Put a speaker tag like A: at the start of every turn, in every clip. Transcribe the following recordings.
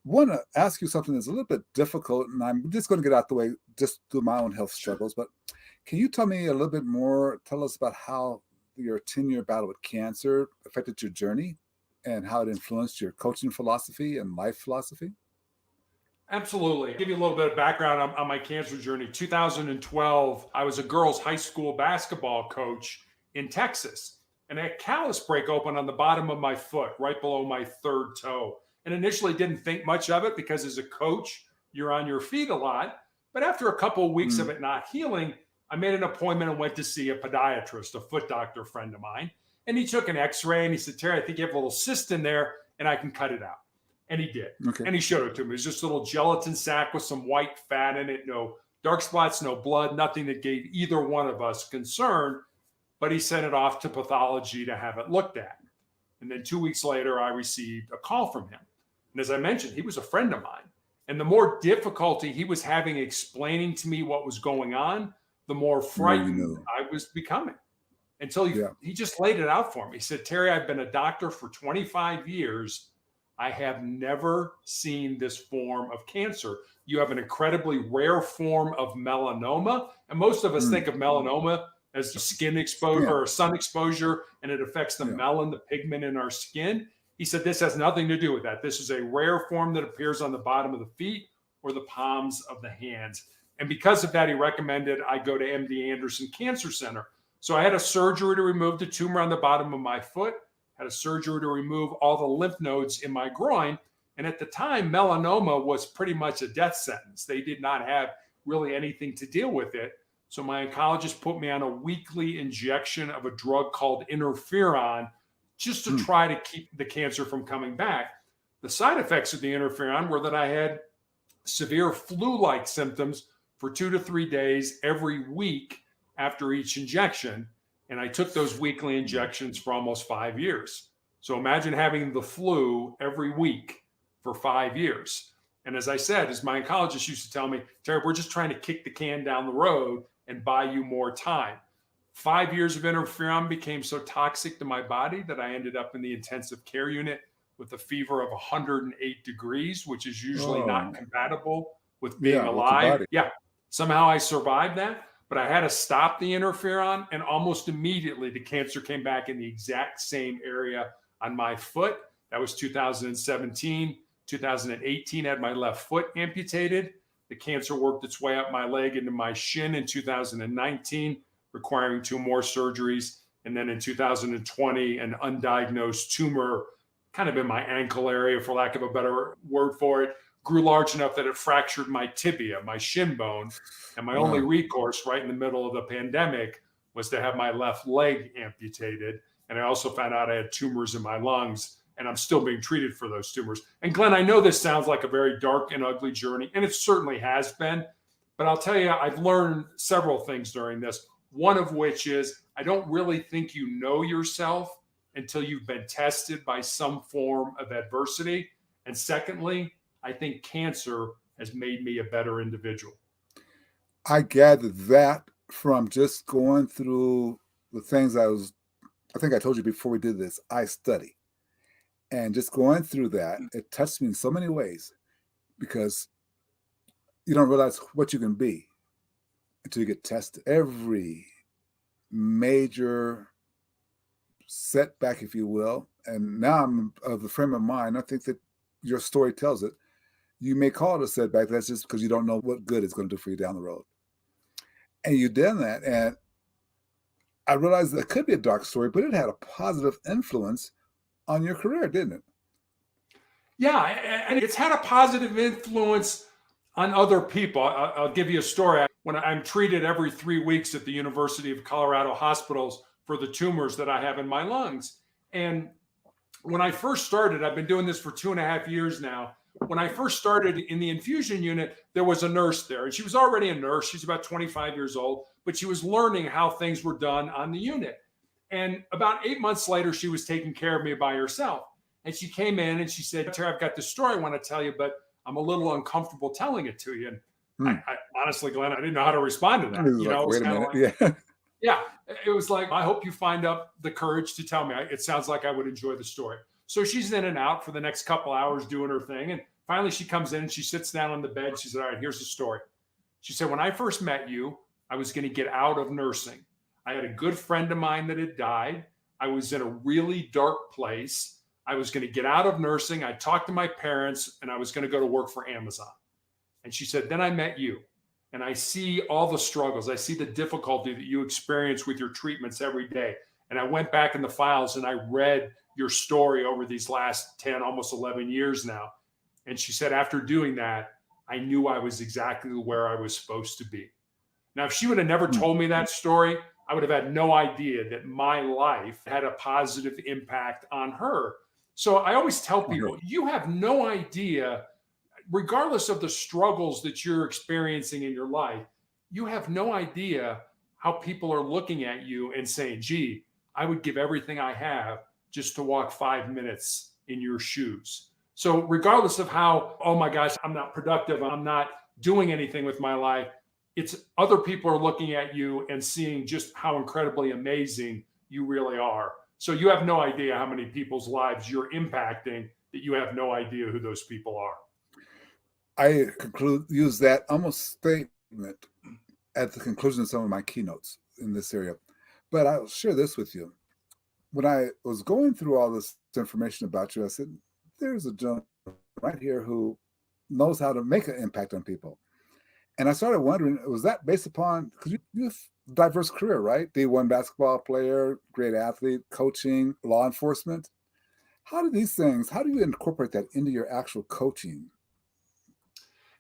A: want to ask you something that's a little bit difficult, and I'm just going to get out the way just through my own health
B: Sure.
A: struggles. But can you tell me a little bit more? Tell us about how your 10-year battle with cancer affected your journey and how it influenced your coaching philosophy and life philosophy.
B: Absolutely. I'll give you a little bit of background on my cancer journey. 2012, I was a girls' high school basketball coach in Texas, and a callus break open on the bottom of my foot, right below my third toe. And initially didn't think much of it because as a coach, you're on your feet a lot. But after a couple of weeks of
A: Mm.
B: it not healing, I made an appointment and went to see a podiatrist, a foot doctor friend of mine. And he took an x-ray and he said, Terry, I think you have a little cyst in there and I can cut it out. And he did.
A: Okay.
B: And he showed it to me. It was just a little gelatin sac with some white fat in it, no dark spots, no blood, nothing that gave either one of us concern. But he sent it off to pathology to have it looked at. And then 2 weeks later, I received a call from him. And as I mentioned, he was a friend of mine. And the more difficulty he was having explaining to me what was going on, the more frightened I was becoming. Until he just laid it out for me. He said, Terry, I've been a doctor for 25 years. I have never seen this form of cancer. You have an incredibly rare form of melanoma. And most of us think of melanoma as skin exposure or sun exposure, and it affects the melon, the pigment in our skin. He said, this has nothing to do with that. This is a rare form that appears on the bottom of the feet or the palms of the hands. And because of that, he recommended I go to MD Anderson Cancer Center. So I had a surgery to remove the tumor on the bottom of my foot, had a surgery to remove all the lymph nodes in my groin. And at the time, melanoma was pretty much a death sentence. They did not have really anything to deal with it. So my oncologist put me on a weekly injection of a drug called interferon just to try to keep the cancer from coming back. The side effects of the interferon were that I had severe flu-like symptoms for 2 to 3 days every week after each injection. And I took those weekly injections for almost 5 years. So imagine having the flu every week for 5 years. And as I said, as my oncologist used to tell me, Terry, we're just trying to kick the can down the road and buy you more time. 5 years of interferon became so toxic to my body that I ended up in the intensive care unit with a fever of 108 degrees, which is usually not compatible with being alive. Somehow I survived that, but I had to stop the interferon, and almost immediately the cancer came back in the exact same area on my foot. That was 2017. 2018, I had my left foot amputated. The cancer worked its way up my leg into my shin in 2019, requiring 2 more surgeries. And then in 2020, an undiagnosed tumor kind of in my ankle area, for lack of a better word for it, grew large enough that it fractured my tibia, my shin bone. And my only recourse right in the middle of the pandemic was to have my left leg amputated. And I also found out I had tumors in my lungs, and I'm still being treated for those tumors. And Glenn, I know this sounds like a very dark and ugly journey, and it certainly has been. But I'll tell you, I've learned several things during this, one of which is I don't really think you know yourself until you've been tested by some form of adversity. And secondly, I think cancer has made me a better individual.
A: I gathered that from just going through the things I think I told you before we did this, I study. And just going through that, it touched me in so many ways because you don't realize what you can be until you get tested. Every major setback, if you will, and now I'm of the frame of mind, I think that your story tells it. You may call it a setback. That's just because you don't know what good it's going to do for you down the road. And you did that. And I realized that it could be a dark story, but it had a positive influence on your career, didn't it?
B: Yeah, and it's had a positive influence on other people. I'll give you a story. When I'm treated every 3 weeks at the University of Colorado hospitals for the tumors that I have in my lungs. And when I first started, I've been doing this for 2.5 years now. When I first started in the infusion unit, there was a nurse there, and she was already a nurse. She's about 25 years old, but she was learning how things were done on the unit. And about 8 months later, she was taking care of me by herself. And she came in and she said, Terry, I've got this story I want to tell you, but I'm a little uncomfortable telling it to you. And I honestly, Glenn, I didn't know how to respond to that.
A: You know, wait a minute.
B: Yeah, it was like, I hope you find up the courage to tell me. It sounds like I would enjoy the story. So she's in and out for the next couple hours doing her thing. And Finally, she comes in and she sits down on the bed. She said, all right, here's the story. She said, when I first met you, I was going to get out of nursing. I had a good friend of mine that had died. I was in a really dark place. I was going to get out of nursing. I talked to my parents and I was going to go to work for Amazon. And she said, then I met you and I see all the struggles. I see the difficulty that you experience with your treatments every day. And I went back in the files and I read your story over these last 10, almost 11 years now. And she said, after doing that, I knew I was exactly where I was supposed to be. Now, if she would have never told me that story, I would have had no idea that my life had a positive impact on her. So I always tell people, you have no idea, regardless of the struggles that you're experiencing in your life, you have no idea how people are looking at you and saying, gee, I would give everything I have just to walk 5 minutes in your shoes. So regardless of how, oh my gosh, I'm not productive, I'm not doing anything with my life, it's other people are looking at you and seeing just how incredibly amazing you really are. So you have no idea how many people's lives you're impacting, that you have no idea who those people are.
A: I use that almost statement at the conclusion of some of my keynotes in this area. But I'll share this with you. When I was going through all this information about you, I said, there's a gentleman right here who knows how to make an impact on people. And I started wondering, was that based upon, because you have a diverse career, right? D1 basketball player, great athlete, coaching, law enforcement. How do you incorporate that into your actual coaching?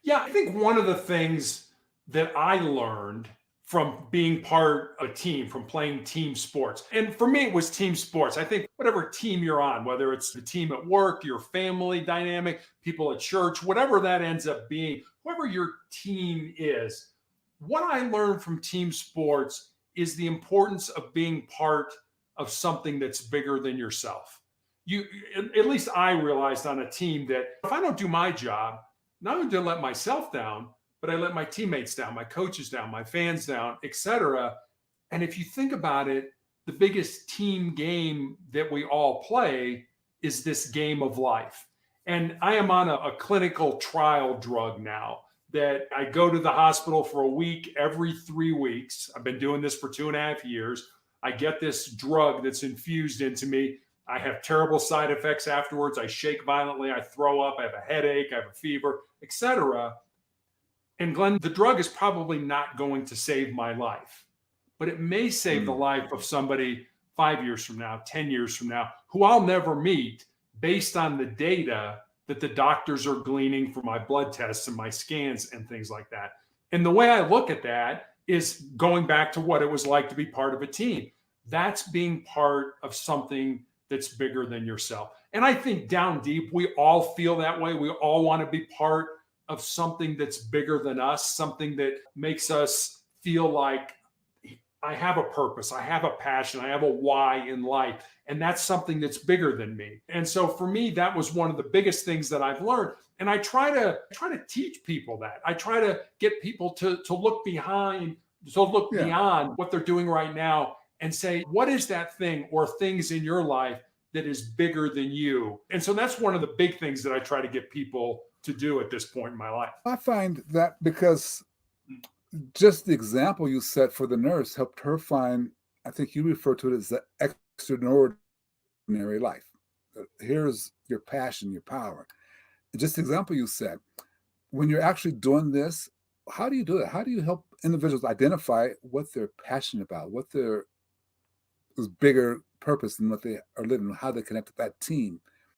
B: Yeah, I think one of the things that I learned from being part of a team, from playing team sports, and for me, it was team sports. I think whatever team you're on, whether it's the team at work, your family dynamic, people at church, whatever that ends up being, whoever your team is, what I learned from team sports is the importance of being part of something that's bigger than yourself. You, at least I realized on a team that if I don't do my job, not only do I let myself down, but I let my teammates down, my coaches down, my fans down, etc. And if you think about it, the biggest team game that we all play is this game of life. And I am on a clinical trial drug now that I go to the hospital for a week every 3 weeks. I've been doing this for 2.5 years. I get this drug that's infused into me. I have terrible side effects afterwards. I shake violently. I throw up. I have a headache. I have a fever, etc. And Glenn, the drug is probably not going to save my life, but it may save the life of somebody 5 years from now, 10 years from now, who I'll never meet based on the data that the doctors are gleaning from my blood tests and my scans and things like that. And the way I look at that is going back to what it was like to be part of a team. That's being part of something that's bigger than yourself. And I think down deep, we all feel that way. We all want to be part of something that's bigger than us, something that makes us feel like I have a purpose, I have a passion, I have a why in life. And that's something that's bigger than me. And so for me, that was one of the biggest things that I've learned. And I try to teach people that. I try to get people to look beyond what they're doing right now and say, what is that thing or things in your life that is bigger than you? And so that's one of the big things that I try to get people to do at this point in my life.
A: I find that because just the example you set for the nurse helped her find, I think you refer to it as the extraordinary life. Here's your passion, your power. Just the example you set. When you're actually doing this, how do you do it? How do you help individuals identify what they're passionate about, what their bigger purpose and what they are living, how they connect with that team?